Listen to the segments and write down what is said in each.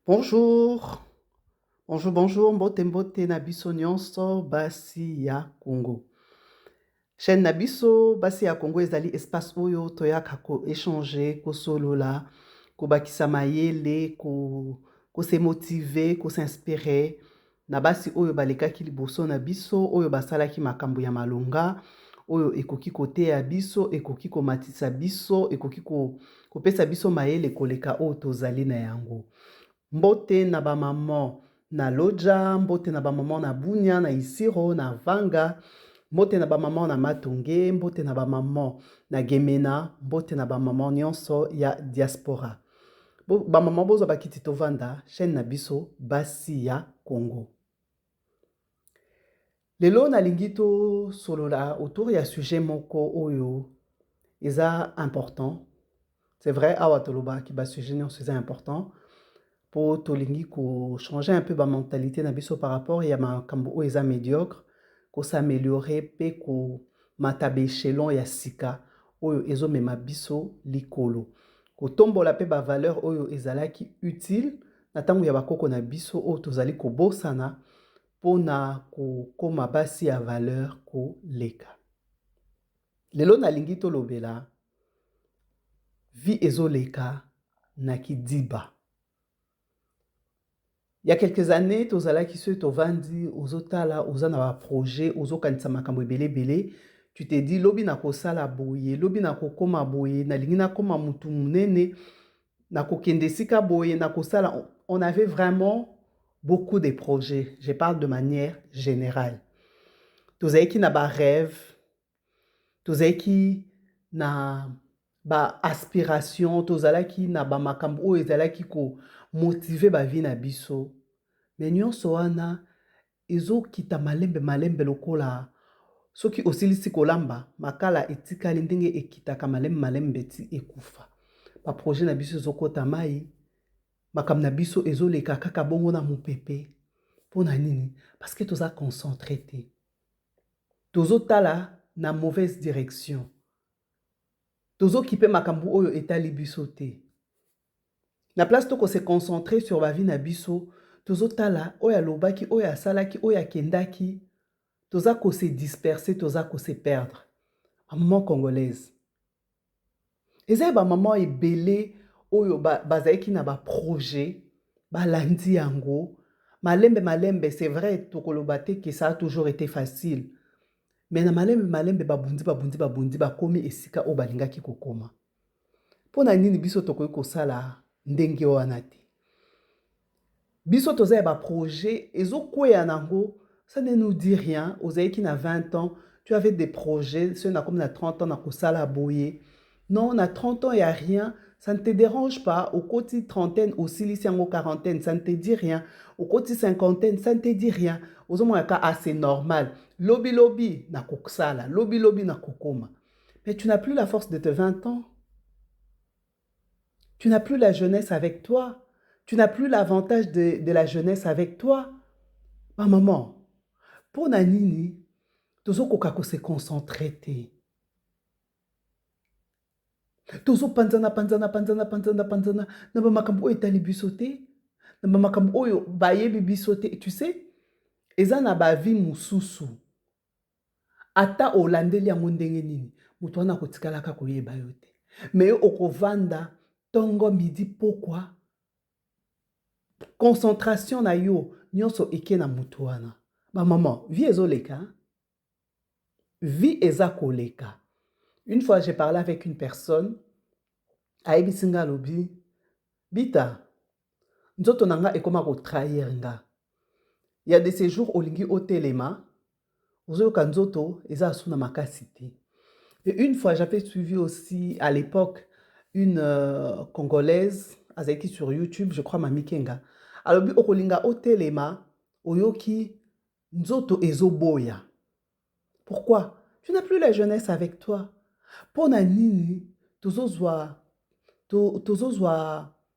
Bonjour, bonjour, mbote mbote na biso nyonso basi ya Congo. Chaîne na biso basi ya Congo ezali espace oyo toyaka ko échanger, ko solola, ko bakisa mayele, ko se motiver, ko s'inspirer na basi oyo balekaki liboso na biso, oyo basalaki makambo ya malonga, oyo ekoki koteya biso, ekoki komatisa biso, ekoki kopesa biso mayele koleka oyo tozali na yango. Mbote na bamama na Loja, mbote na bamama na Bunia, na Isiro, na Vanga, mbote na bamama na Matonge, mbote na bamama na Gemena, mbote na bamama nyonso ya diaspora. Bamama bozo bakiti tovanda, chaîne na biso basi ya Congo. Lelo na lingito solola autour ya sujet moko oyo eza important. C'est vrai, awa toloba ki ba sujet nyonso eza important. Pour tolingi ko changer un peu ma mentalité na biso par rapport ya makambo oyo eza médiocre, ko s'améliorer pe ko matabe échelon ya sika oyo ezomema biso likolo. Ko tombola pe ba valeur oyo ezalaki utile na tango ya bakoko na biso oyo tozali kobosana pona kokoma basi ya valeur koleka. Lelo nalingi tolobela vie ezoleka na kidiba. Il y a quelques années, tozalaki so tovandi ozotala oza na ba projet ozokanisa makambo ebele bele, tu te dis lobi na kosala boye, lobi na kokoma boye, na lingi na koma mutu munene, na kokende sika boye, na kosala. On avait vraiment beaucoup de projets. Je parle de manière générale. Tozalaki na ba rêve, tozalaki na ba aspiration, tozalaki na ba makambo oyo ezalaki ko motiver ba vie na biso. Mais nyonso wana ezokita malembe malembe lokola soki osilisi kolamba makala etikali ndenge ekitaka malembe malembe ti ekufa. Ba projet na biso ezokota mai, makambo na biso ezoleka kaka bongo na mopepe. Pona nini? Parce que toza concentré te. Tozotala na mauvaise direction. Tozokipe makambo oyo etali biso te. Na place toko se concentrer sur ba vie na biso, tozotala oyo alobaki, oyo asalaki, oyo akendaki, toza ko se disperser, toza ko se perdre. A maman congolaise. Eza ba maman ebele oyo bazalaki na ba projet, ba landi yango, malembe malembe, c'est vrai tokoloba te que ça a toujours été facile. Mais na malembe malembe babundi bakomi esika o balingaki kokoma. Pona nini biso tokoki kosala ndenge wana te? Biso toza ba projet ezokwea nango, ça ne nous dit rien. Ozalaki na 20 ans, tu avais des projets, ceux na comme na 30 ans na kosala boye. Non, na 30 ans il y a rien, ça ne te dérange pas. Au côté trentaine, aussi lycéen quarantaine, ça ne te dit rien. Au côté cinquantaine, ça ne te dit rien. Aux hommes assez normal. Lobby lobby na koksala, lobby lobby na kokoma. Mais tu n'as plus la force de tes 20 ans. Tu n'as plus la jeunesse avec toi. Tu n'as plus l'avantage de la jeunesse avec toi. Ma maman, pour nanini, tozo kokako se concentrer te. Tozo panzana, na ba makambo oyo etali biso te, na ba makambo oyo bayebi biso te. Tu sais, eza na ba vie mususu. Ata olandeli yango ndenge nini, mutu wana kotikalaka koyeba yo te. Mais okovanda tongo midi pokwa concentration na yo nyonso eke na mutu wana. Ba maman, vie ezoleka. Vie eza koleka. Une fois, j'ai parlé avec une personne, Aïbi Singa lobi, Bita, nzoto nanga ekoma ko trahir nga. Il y a de ces jours olingi otelema, ozoyoka nzoto eza asuna makasi te. Et une fois, j'avais suivi aussi à l'époque une Congolaise, azaki sur YouTube, je crois Mami Kenga. Alobi okolinga otelema, oyoki nzoto ezoboya. Pourquoi? Tu n'as plus la jeunesse avec toi. Pona nini, tozozwa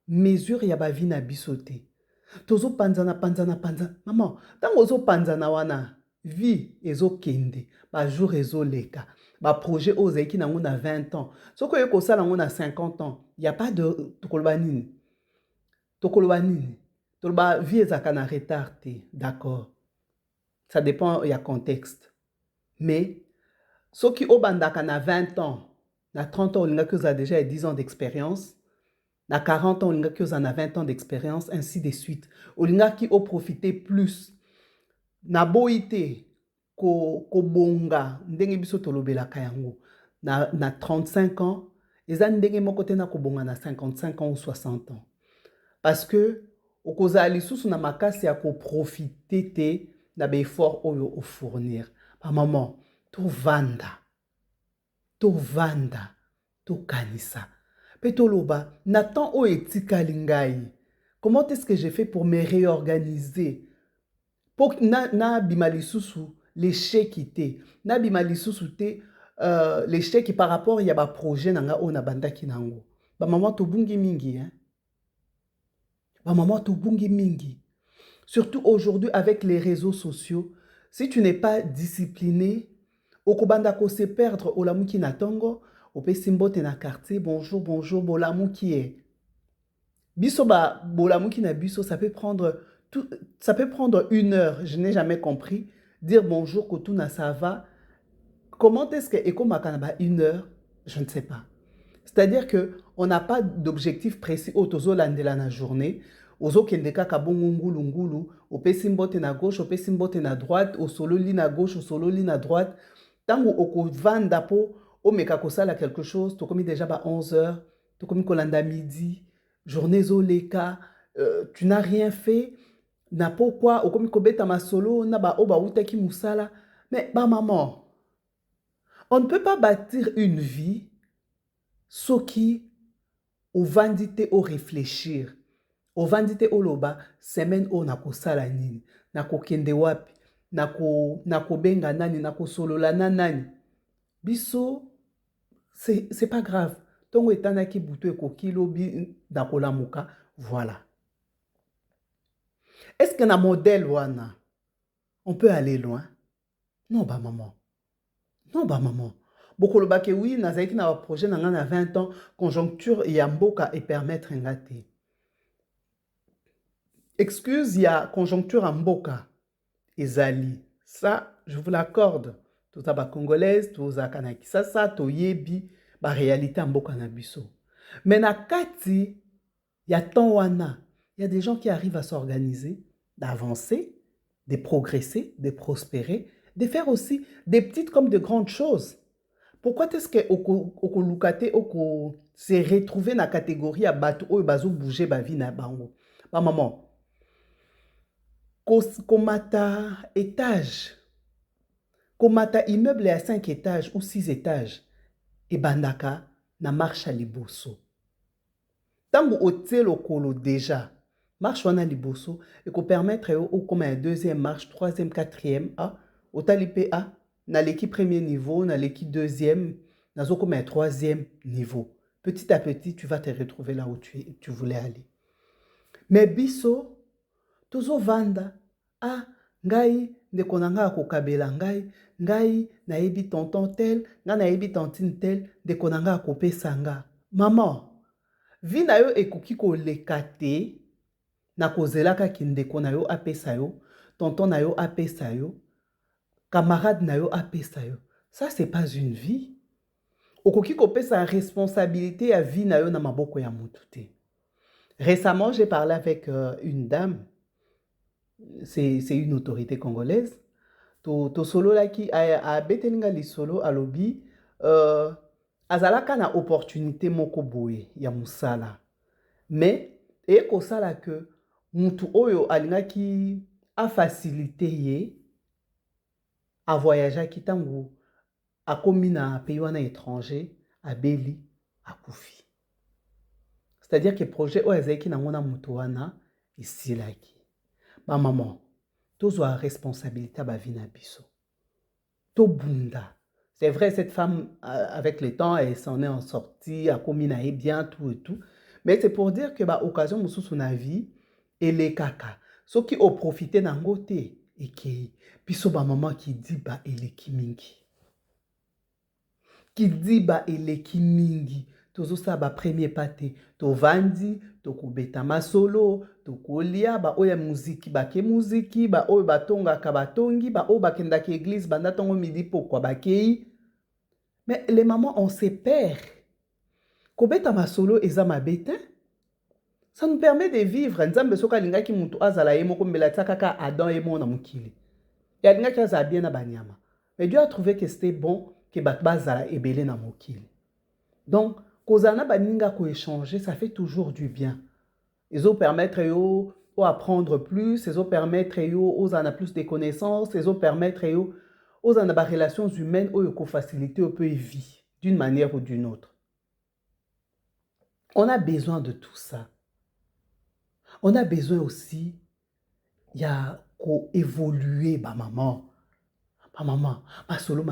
mesure ya ba vie na biso te. Tozo panzana. Maman, tango ozo panzana wana, vie ezokende, ba jour ezoleka, ba projet ozeki nango na 20 ans. Soko yeko sala nango na 50 ans, il y a pas de tokoloba nini. toloba vie ezaka na retard te, d'accord. Ça dépend, il y a contexte. Mais ceux qui obandaka na 20 ans, na 30 ans, olinga que déjà 10 ans d'expérience, na 40 ans, olinga que a 20 ans d'expérience, ainsi de suite. Olinga qui ont profité plus. Na boite ko bonga, ndenge biso tolobelaka yango. Na 35 ans, eza ndenge moko te na ko bonga na 55 ans ou 60 ans. Parce que okoza lisusu na makasi ya ko profiter te na be effort oyo o fournir. Pa maman, to vanda, to kanisa. Pe to loba, Nathan o etikali ngai. Comment est-ce que j'ai fait pour me réorganiser? Pour na bima lisusu l'échec te. Na bima lisusu te l'échec par rapport ya ba projet nanga o na bandaki nango. Ba maman to bungi mingi hein. Ba maman to bungi mingi. Surtout aujourd'hui avec les réseaux sociaux, si tu n'es pas discipliné, okobanda ko se perdre olamuki na tongo, opesi mbote na quartier, bonjour, bolamuki e. Biso ba bolamuki na biso, ça peut prendre 1 heure, je n'ai jamais compris. Dire bonjour, Kotuna, ça va. Comment est-ce que Eko Makanaba 1 heure? Je ne sais pas. C'est-à-dire qu'on n'a pas d'objectif précis au tozo landela na journée. Ozo kendeka kabongungulu ngulu, au pesimbote na gauche, au pesimbote na droite, au solo li na gauche, au solo li na droite. Tango oko vanda po, o meka kosala quelque chose, to komi déjà ba 11 heures, to komi kolanda midi, journée zo leka, tu n'as rien fait. Na pourquoi okomi kobeta masolo na ba oba utaki musala. Mais ba maman, on ne peut pas bâtir une vie soki au vandite au réfléchir. Au vandite au loba semaine o na kosala nini, na kokende wapi, na ko benga nani, na ko solola na nani. Biso c'est pas grave. Tongo etanaki butu ekoki lobi na kolamuka, voilà. Est-ce que na modèle wana on peut aller loin? Non ba maman. Non ba maman. Bokolo bake oui nazaki na projet na ngana 20 ans conjoncture ya mboka et permettre ngate. Excuse ya conjoncture en mboka ezali. Ça je vous l'accorde. Tout ça ba congolaise, tout ça kanaki. Ça to yebi ba réalité en mboka na biso. Mais na kati ya temps wana, il y a des gens qui arrivent à s'organiser, d'avancer, de progresser, de prospérer, de faire aussi des petites comme de grandes choses. Pourquoi est-ce que oko lukate oko se retrouver na catégorie à bateau ou bazo bouger ba vie na bango? Ba maman, komata étage, komata immeuble à 5 étages ou 6 étages, et bandaka na marche à liboso. Tango otie lokolo déjà, marche wana liboso, et ko permettre au comme un deuxième marche, troisième, quatrième, au talipé na l'équipe premier niveau, na l'équipe deuxième, na zo comme un troisième niveau. Petit à petit, tu vas te retrouver là où tu voulais aller. Mais biso, tozo vanda, ngai, ndeko na nga akokabela ngai, nayebi tonton tel, nga nayebi tantine tel, ndeko na nga akopesa nga. Maman, vi na yo ekoki koleka te, na kozelaka ki ndeko na yo apesa yo, tonton na yo apesa yo, camarade na yo apesa yo. Ça, c'est pas une vie. Okoki kopesa responsabilité ya vie na yo na maboko ya mutu te. Récemment, j'ai parlé avec une dame, c'est une autorité congolaise, to solo laki a betelinga li solo alobi, azalaka na opportunité moko boye ya musala. Mais, et kosala que mutu oyo alingaki a facilité ye a voyager ki tango a komi na pays wana étranger a beli a kufi. C'est-à-dire que projet oyo ezaki na ngona mutu wana isilaki. Ba maman, tozo a responsabilité ba vie na biso. To bunda. C'est vrai, cette femme, avec le temps, elle s'en est en sortie, a commis bien, tout et tout. Mais c'est pour dire que, occasion, moussou son avis, et les caca. Ceux qui ont profité d'un côté, et qui, puis so maman qui dit, et les kimingi. Qui dit, et les kimingi. tozosala bapremier pas te tovandi tokobeta masolo tokolia baoyo ya muziki bake muziki baoyo batongaka batongi baoyo bakendaka église banda ntongo midi pokwa bakei. Mais les mamans on se perd. Kobeta masolo eza mabe te. Ça nous permet de vivre. Nzambe soka alingaki mutu azala ye moko mbela tia kaka Adam ye mona mokili. Et alingaki azala bien na banyama. Mais Dieu a trouvé que c'était bon que bato bazala ebele na mokili. Donc, kozana baninga ko échanger, ça fait toujours du bien. Ils ont permettre yo ou apprendre plus, ils ont permettre yo aux en a plus de connaissances, ils ont permettre yo aux en a ba relations humaines ou ko faciliter un peu vie d'une manière ou d'une autre. On a besoin de tout ça. On a besoin aussi, il y a qu'à évoluer, bah maman. Bah maman, masolo.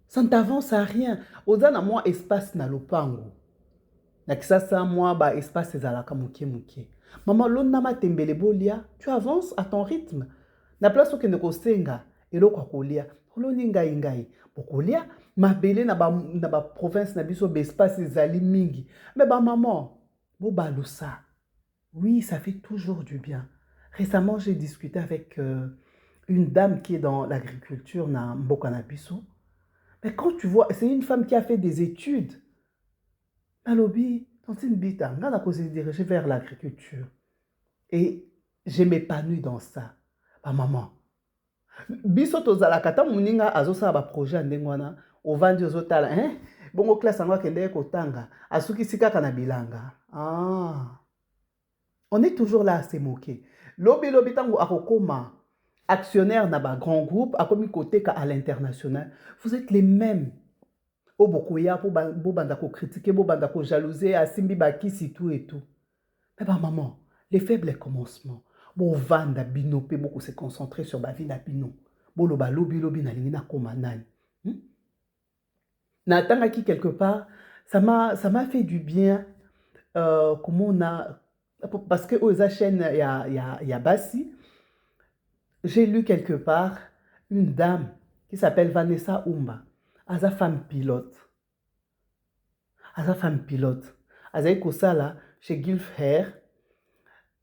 Ça ne t'avance à rien. Oza na moi espace na lopango. Na kisasa moi ba espace ezalaka muke. Maman, lona matembele bolia, tu avances à ton rythme. Na place okende kosenga, eloko kolia. Oloni ngai. Bokolia, mabele na ba province na biso ba espace ezali mingi. Mais ba maman, ça. Oui, ça fait toujours du bien. Récemment, j'ai discuté avec une dame qui est dans l'agriculture na Mboka na biso. Mais quand tu vois, c'est une femme qui a fait des études. Nalobi, tantine bita, nga na se diriger vers l'agriculture. Et je m'épanouis dans ça. Ba maman. Biso tozala kata muninga azosa ba projet ndengwana, ovandi ozotala, hein? Bongo classe angwa kende kotanga, asuki sikaka na bilanga. Ah. On est toujours là à se moquer. Lobi tango akokoma actionnaire na ba grand groupe, akomi côté ka à l'international. Vous êtes les mêmes. O bokoya po banda ko critiquer, bo banda ko jalouser, asimbi bakisi tout et tout. Mais bah maman, les faibles commencements. Bo vanda bino pe beaucoup se concentrer sur ba vie na bino. Bo loba lobi na lingi na koma nani. Na tangaki quelque part, ça m'a fait du bien. Comment on a parce que aux chaîne il y a Bassi. J'ai lu quelque part une dame qui s'appelle Vanessa Umba. Aza femme pilote. Aza kosala chez Gulf Air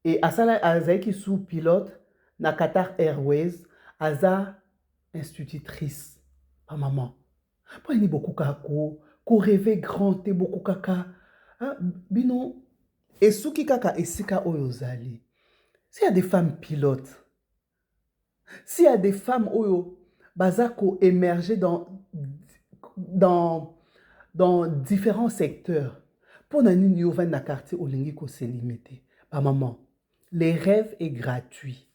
et asala aza ki sous pilote na Qatar Airways. Aza institutrice. Pa maman. Pour ni beaucoup kako, ko rêver grand et beaucoup kaka. Bino et souki kaka esika oyozali. S'il y a des femmes pilotes, s'il y a des femmes oyo bazako émerger dans différents secteurs, pour nani ni ovan na quartier olingi ko se limiter. Ba maman, les rêves est gratuit.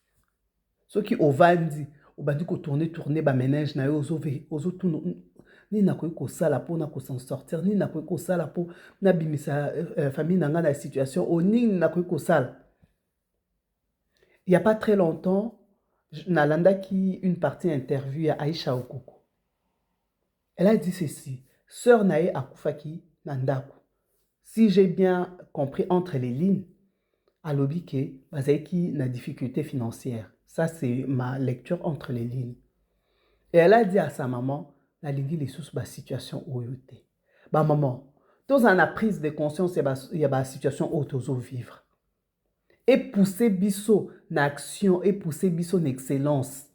Ceux qui ovandi, obandi ko tourner ba ménage na yo ozo ni na ko sala po na ko s'en sortir, ni na ko sala po na bimisa famille na nga na situation o ni na ko sala. Il n'y a pas très longtemps, Nalanda qui une partie interview à Aïcha Okoko. Elle a dit ceci: Sœur Nae Akufaki Nandaku. Si j'ai bien compris entre les lignes, alobike bazaiki na difficulté financière. Ça c'est ma lecture entre les lignes. Et elle a dit à sa maman, la lingi les sous ba situation oyote. Ba maman, tous en a prise de conscience il y a ba situation otozo vivre. Et pousser biso na action et pousser biso na excellence.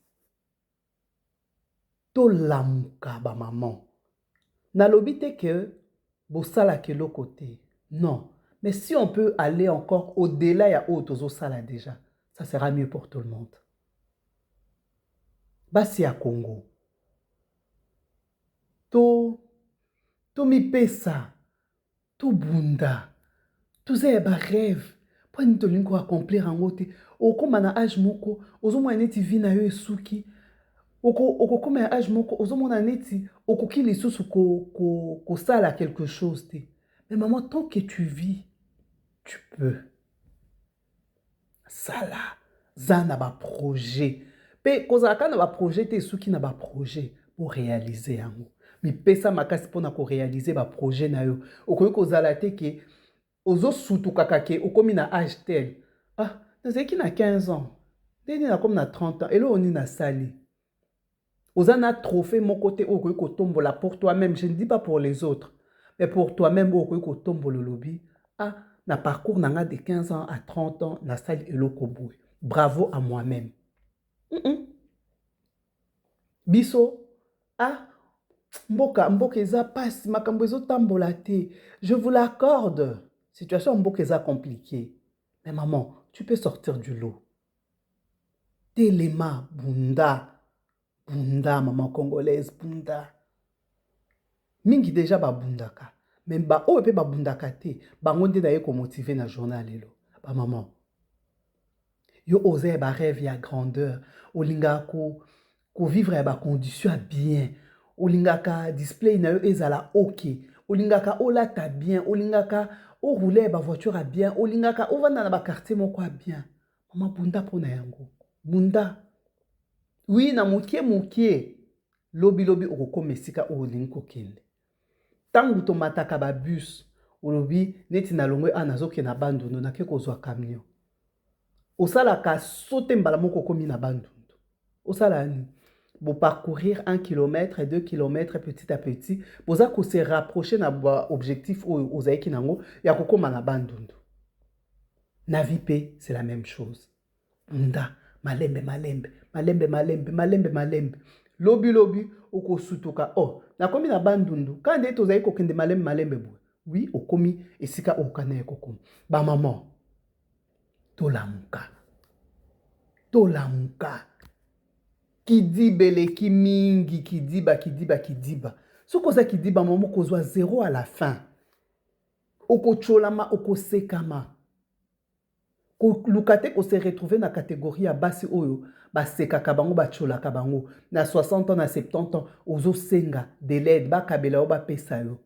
To lamuka ba maman. Na lobite que bosala ke lo côté. Non, mais si on peut aller encore au-delà ya otozo sala déjà, ça sera mieux pour tout le monde. Basi ya Congo. To mi pesa. To bunda. To ze ba rêve. Pour ni to linko accomplir en ote. Oko mana âge moko, ozo mo neti vi na yo esuki. Oko comme un âge moko, ozo mo na neti okoki lisusu ko sala quelque chose te. Mais maman, tant que tu vis, tu peux. Sala, zana ba projet. Pe kozaka na ba projet te suki na ba projet pour réaliser yango. Mi pesa makasi pona ko réaliser ba projet na yo. Okoki kozala te ke ozo sutu kakake okomi na âge tel. Ah, nazeki na 15 ans. Deni na comme na 30 ans. Elo oni na sali. Ozana trophée mon côté au tombola pour toi-même. Je ne dis pas pour les autres, mais pour toi-même au tombola lobby. Ah, na parcours nanga de 15 ans à 30 ans, na salle eloko boue. Bravo à moi-même. Biso, ah, mboka eza passe, makambo ezo tambola te. Je vous l'accorde. Situation mboka eza compliquée. Mais maman, tu peux sortir du lot. Telema, bunda. Bunda, maman congolaise, bunda. Mingi déjà babundaka. Mais ba o pe babundaka te. Bango nde daye ko motiver na journal lelo. Ba maman. Yo osé ba rêve ya grandeur. Olinga ko vivre ya ba condition bien. Olingaka display na yo ezala OK. Olingaka olata bien. Olingaka o rouler ba voiture a bien. Olingaka o vanda na ba quartier moko a bien. Maman bunda pona yango. Bunda. Oui, na mukie. Lobi okokoma esika oyo olingi kokende. Tangu tomataka ba bus, olobi neti na longwe nazoke na bandundu nake kozwa camion. Osalaka sote mbala moko komi na bandundu. Osala ni bo parcourir 1 km, 2 km petit à petit, boza ko se rapprocher na objectif oyo ozaiki nango ya kokoma na bandundu. Na vie c'est la même chose. Bunda, malembe. Lobi okosutuka oh nakomi na bandundu kande tozali kokende malembe bo oui okomi esika okana ekokoma ba maman tolamuka kidibele kimingi kidiba sokoza kidiba maman kozwa 0 à la fin okocholama okosekama lukate ko se retrouver na catégorie ya basi oyo basekaka bango bacholaka bango na 60 ans na 70 ans ozo senga de l'aide bakabela o bapesa yo.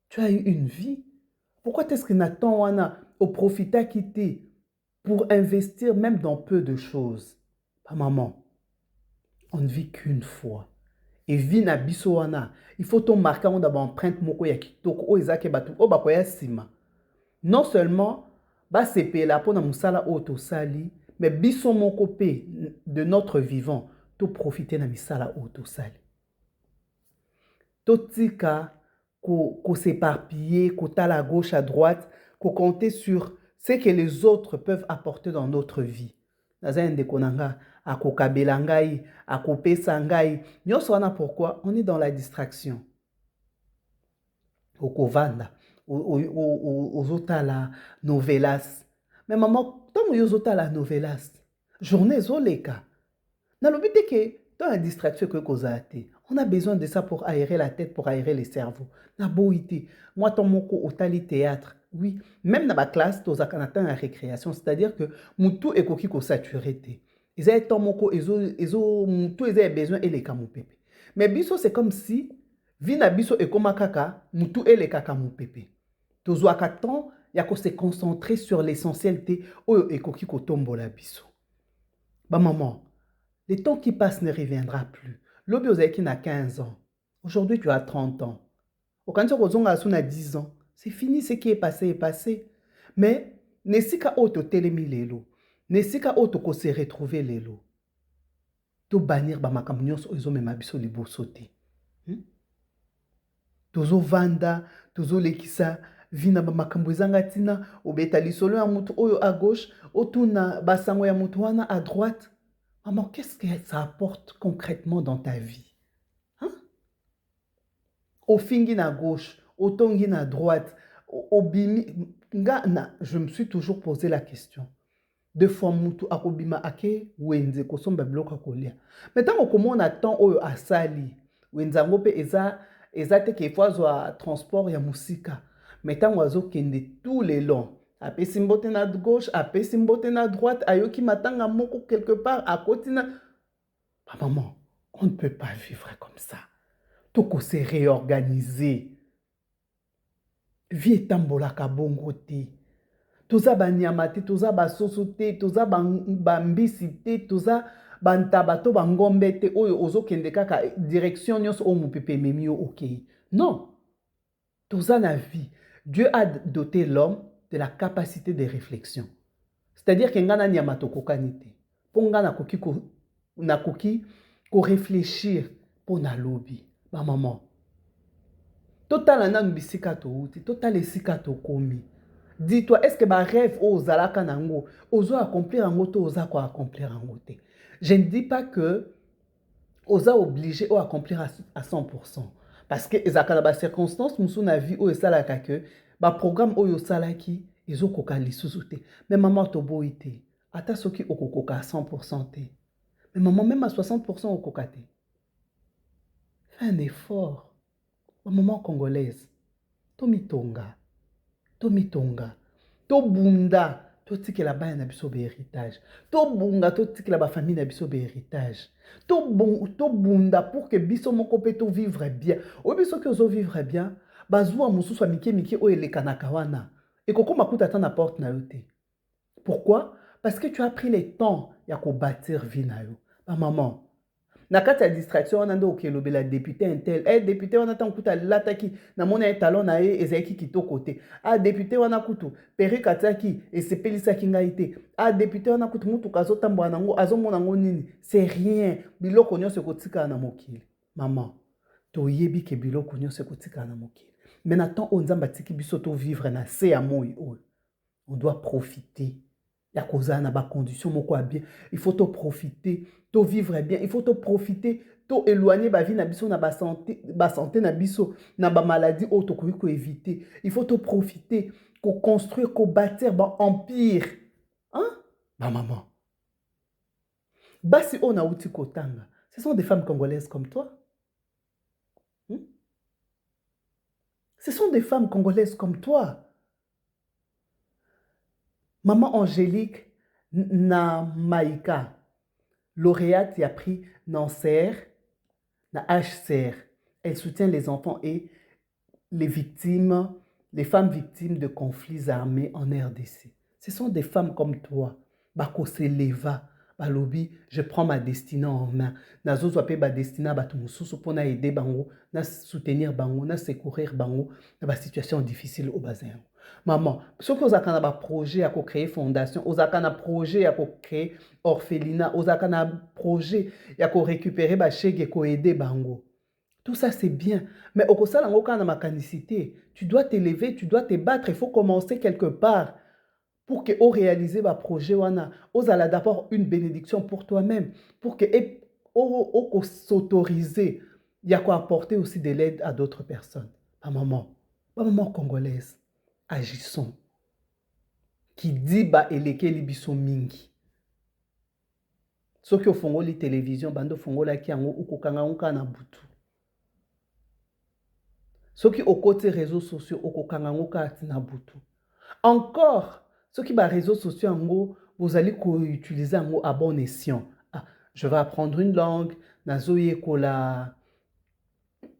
Tu as eu une vie. Pourquoi est-ce que Nathan wana au profita quitté pour investir même dans peu de choses? Pas maman. On ne vit qu'une fois. Et vie na biso wana, il faut ton marquer on d'abord empreinte moko ya kitoko o ezake batu o bakoya sima. Non seulement ba sepe la pona musala oto sali, mais biso moko pe de notre vivant, to profiter na misala oto sali. Totika ko s'éparpiller, ko tala à gauche à droite, ko compter sur ce que les autres peuvent apporter dans notre vie. Naza ndeko nanga akokabela ngai, akopesa ngai. Nyonso wana pourquoi on est dans la distraction. Okovanda ozotala novelas. Mais maman, tant ozotala novelas, journée zoleka. Na lobite ke dans la distraction que kozate. On a besoin de ça pour aérer la tête, pour aérer les cerveaux. Na boité. Moi ton moko otali théâtre. Oui, même dans ma classe, tu as la récréation, c'est-à-dire que mutu ekoki ko saturé. Ils ont ton moko mutu ils ont besoin et les kamupépé. Mais biso c'est comme si vina biso ekoma kaka mutu ele kaka mupépé. Tozwaka temps ya ko se concentrer sur l'essentiel te oyo ekoki ko tombola biso. Ba maman, le temps qui passe ne reviendra plus. Lobi ozaki na 15 ans. Aujourd'hui tu as 30 ans. Okanisa kozonga asu na 10 ans. C'est fini, ce qui est passé. Mais nesika oto telemi lelo. Nesika oto ko se retrouver lelo. To bannir ba makambo nyonso ezo mema biso liboso te. Tozo vanda, tozo lekisa vina ba makambo ezanga tina obeta lisolo ya mutu oyo à gauche, otuna basango ya mutu wana à droite. Maman, qu'est-ce que ça apporte concrètement dans ta vie? Ofingi na gauche, otongi na droite, obimi je me suis toujours posé la question. Deux fois mutu akobima ake wenze kosomba bloka kolia. Mais tant qu'on a temps oyo asali, wenzango pe eza te ke fois transport ya musika. Mais tant ozo kende tous les longs. Apesi mbote na gauche, apesi mbote na droite, ayoki matanga moko quelque part à côté na. Maman, on ne peut pas vivre comme ça. Toko se réorganiser. Vie etambolaka bongo te. Toza banyama te, toza basoso te, toza bambisi te, toza bantaba to bangombe te oyo ozokende kaka direction nyonso o mupepe memi yo OK. Non. Toza na vie. Dieu a doté l'homme de la capacité de réflexion. C'est-à-dire que ngana nyama to kokani te. Po ngana koki ko réfléchir pour na lobby. Ba maman. Total nan bisika to uti, total esika to komi. Dis-toi, est-ce que ma rêve ozala kanango, ozo accomplir en to oza ko accomplir en te. Je ne dis pas que oza obligé à accomplir à 100%. Parce que ezaka ba circonstances musu na vie o esala ka que ba programme oyo salaki ezo koka lisusu te. Mais maman to boité, ata soki okokoka à 100% te. Mais maman même à 60% okoka te. Fais un effort. Maman congolaise, tomitonga, tomitonga, tobunda, totikela baya na biso be héritage, tobunga totikela ba famille na biso be héritage, tobunda pour que biso moko pe to vivre bien. O biso que ozo vivre bien, bazwa mususu mike mike o elekanaka wana. Et koko makuta ta na porte na yo te. Pourquoi? Parce que tu as pris le temps ya ko bâtir vie na yo. Ba maman, na kati ya distraction wana ndo okelobela député intel député wana ntango kutu alataki namoni ye talon na ye ezalaki kitoko te député wana kutu perike atiaki esepelisaki ngai te député wana kutu mutuka azotambola nango azomona yango nini c'est rien biloko nyonso ekotikala na mokili mama toyebi ke biloko nyonso ekotikala na mokili mais na temps oyo nzambe atiki biso tovivre na se ya moi oyo on doit profiter. Il y a cause na ba condition moko ya bien, il faut te profiter, to vivre bien, il faut te profiter, to éloigner ba vie na biso na ba santé na biso na ba maladie o to ko éviter. Il faut te profiter, ko construire, ko bâtir ba empire. Hein? Ba maman. Basi on a outi kotanga. Ce sont des femmes congolaises comme toi. Ce sont des femmes congolaises comme toi. Maman Angélique na Maïka, lauréate y a pris Nancer, na HCR. Elle soutient les enfants et les victimes, les femmes victimes de conflits armés en RDC. Ce sont des femmes comme toi. Bako se leva, balobi, je prends ma destinée en main. Nazo zwape ba destinée ba tumususu pour na aider bango, na soutenir bango, na secourir bango, na ba situation difficile au bazin. Maman, ce que vous avez un projet à créer fondation, vous avez un projet à créer orphelinat, vous avez un projet à récupérer ba chèque et aider bango. Tout ça c'est bien, mais au cours de ma canicité, tu dois t'élever, tu dois te battre, il faut commencer quelque part pour que vous réalisez votre projet wana, vous allez d'abord une bénédiction pour toi-même, pour que vous s'autoriser, il y a quoi apporter aussi de l'aide à d'autres personnes. Ma maman congolaise. Agissons. Qui dit ba eleke libiso mingi. Soki ofongoli télévision bando fongola ki yango ukokanga nka na butu. Soki okoti réseaux sociaux okokanga nka na butu. Encore, soki ba réseaux sociaux yango vous allez utiliser yango à bon escient. Je vais apprendre une langue, nazoye kola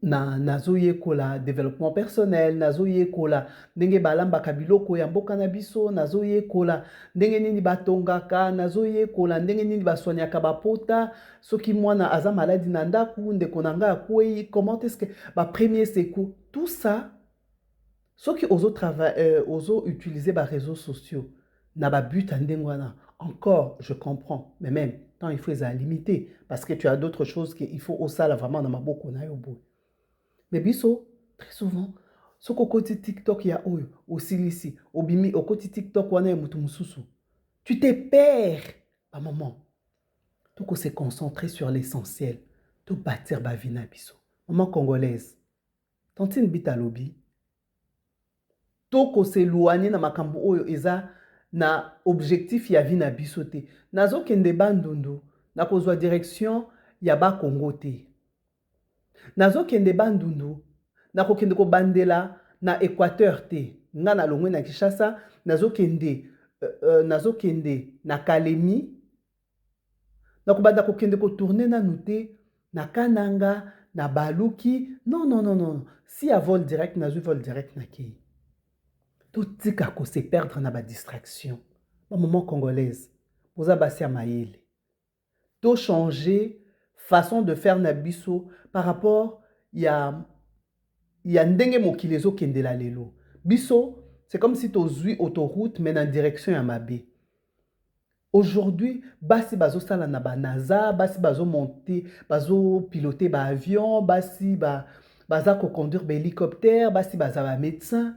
nazoye kola développement personnel, nazoye kola ndenge balamba kabiloko ya mboka na biso, nazoye kola ndenge nini batongaka, nazoye kola ndenge nini baswanyaka bapota, soki mwana aza maladi na ndaku ndeko na nga akwei, comment est-ce que ba premier secours, tout ça soki ozo utiliser ba réseaux sociaux na ba but ndenge wana. Encore, je comprends, mais même tant il faut les limiter parce que tu as d'autres choses qu'il faut au sala vraiment dans ma boko na yo boy. Mais biso, très souvent, ce côté TikTok ya oyo, aussi ici, obimi, au côté TikTok wana mutu mususu. Tu te perds, à maman. Tout qu'on se concentrer sur l'essentiel, tout bâtir ba vie na biso. Maman congolaise, tantine bita lobby. Tout qu'on s'éloigner na makambo oyo eza na objectif ya vie na biso te. Nazo kende bandundu, na kozwa direction ya ba Congo te. Nazo kende bandundu, na kokende ko bandela na Équateur te. Nga na longwe na Kinshasa, nazo kende na Kalemi. Na kobanda kokende ko tourner na nute na Kananga, na Baluki. Non, non, non, non. Si à vol direct, nazo vol direct na Kei. Tout tika ko se perdre na ba distraction. Ba maman congolaise, oza basi ya mayele. To changer façon de faire na biso par rapport ya ndenge mokili ezokende la lelo. Biso, c'est comme si tu zui autoroute mais en direction ya mabe. Aujourd'hui, basi bazo sala na ba NASA, basi bazo monter, bazo piloter ba avion, basi baza ko conduire ba hélicoptère, basi baza ba médecin.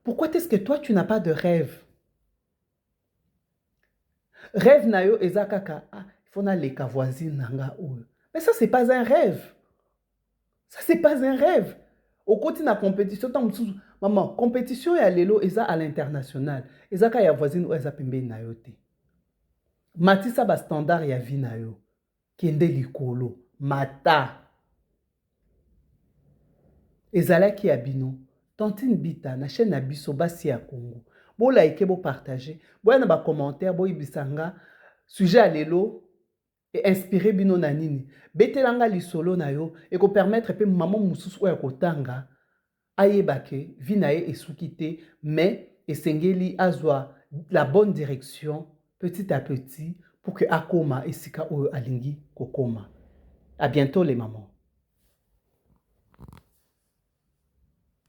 Pourquoi est-ce que toi tu n'as pas de rêve? Rêve na yo eza kaka, ah, il faut na leka voisine nanga oyo. Mais ça c'est pas un rêve. Ça c'est pas un rêve. Au côté na compétition, maman, compétition ya lelo eza à l'international. Eza ka ya voisine oyo eza pembeni na yo te. Matisa ba standard ya vie na yo. Kende likolo, mata. Ezalaki ya bino. Tantine Bita na chaîne na biso basi ya Congo. Bo like, bo partager. Bo na ba commentaire, bo ibisanga sujet à lelo et inspirer bino na nini. Betelanga lisolo na yo et ko permettre pe maman mususu oya kotanga ayebake vie na ye esuki te mais esengeli azwa la bonne direction petit à petit pour que akoma esika oyo alingi kokoma. À bientôt les mamans.